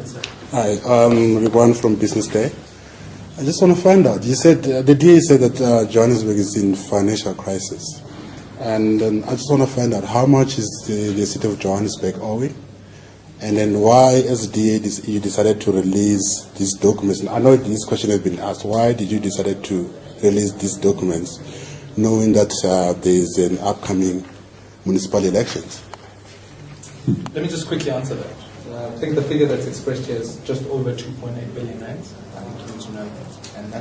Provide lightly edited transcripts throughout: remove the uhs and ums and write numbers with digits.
ahead, sir. Hi, Riwan from Business Day. I just want to find out, you said, the DA said that Johannesburg is in financial crisis. And I just want to find out how much is the city of Johannesburg owing? And then why, as DA, you decided to release these documents? I know this question has been asked. Why did you decide to release these documents, knowing that there is an upcoming municipal elections? Let me just quickly answer that. I think the figure that's expressed here is just over 2.8 billion rands. I think you need to know that. And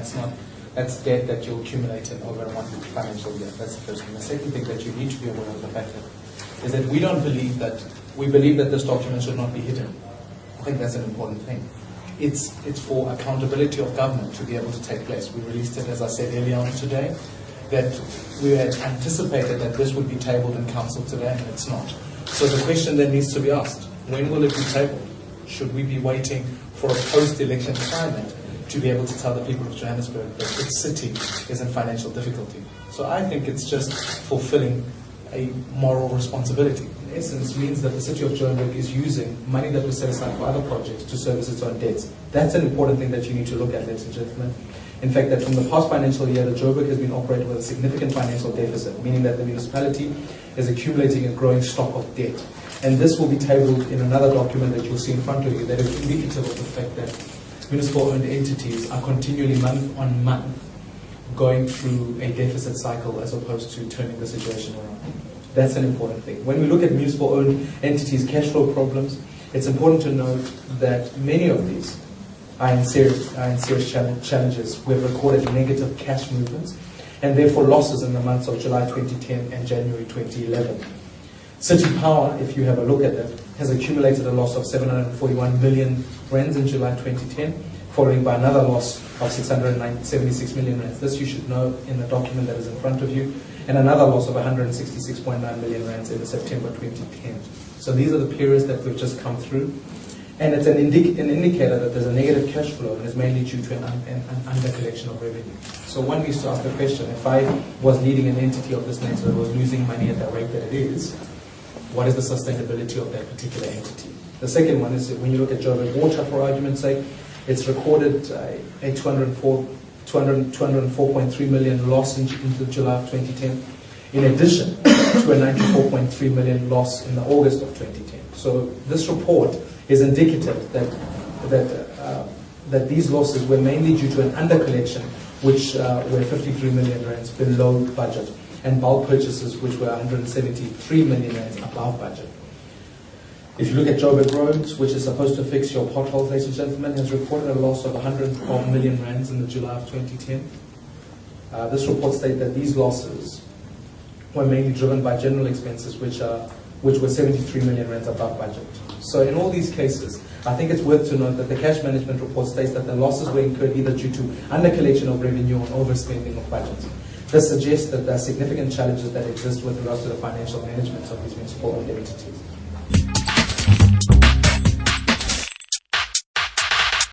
that's debt that you'll accumulate in over one financial year. That's the first thing. The second thing that you need to be aware of the fact is that we believe that this document should not be hidden. I think that's an important thing. It's for accountability of government to be able to take place. We released it, as I said earlier on today, that we had anticipated that this would be tabled in council today, and it's not. So the question then needs to be asked, when will it be tabled? Should we be waiting for a post-election climate to be able to tell the people of Johannesburg that its city is in financial difficulty? So I think it's just fulfilling a moral responsibility. In essence, means that the city of Johannesburg is using money that was set aside for other projects to service its own debts. That's an important thing that you need to look at, ladies and gentlemen. In fact, that from the past financial year, the Joburg has been operating with a significant financial deficit, meaning that the municipality is accumulating a growing stock of debt. And this will be tabled in another document that you'll see in front of you that is indicative of the fact that municipal-owned entities are continually month on month going through a deficit cycle as opposed to turning the situation around. That's an important thing. When we look at municipal-owned entities' cash flow problems, it's important to note that many of these are in serious challenges. We've recorded negative cash movements and therefore losses in the months of July 2010 and January 2011. City Power, if you have a look at that, has accumulated a loss of 741 million rands in July 2010, following by another loss of 676 million rands. This you should know in the document that is in front of you, and another loss of 166.9 million rands in September 2010. So these are the periods that we've just come through, and it's an indicator that there's a negative cash flow, and it's mainly due to an under-collection of revenue. So one needs to ask the question, if I was leading an entity of this nature that was losing money at the rate that it is, what is the sustainability of that particular entity? The second one is when you look at Joburg Water, for argument's sake, it's recorded a 204.3 million loss in July of 2010, in addition to a 94.3 million loss in the August of 2010. So this report is indicative that these losses were mainly due to an under-collection, which were 53 million rands below budget, and bulk purchases which were 173 million rands above budget. If you look at Joburg Roads, which is supposed to fix your potholes, ladies and gentlemen, has reported a loss of 112 million rands in the July of 2010. This report states that these losses were mainly driven by general expenses, which were 73 million rands above budget. So in all these cases, I think it's worth to note that the cash management report states that the losses were incurred either due to under-collection of revenue or overspending of budgets. This suggests that there are significant challenges that exist with regards to the financial management of these municipal-owned entities.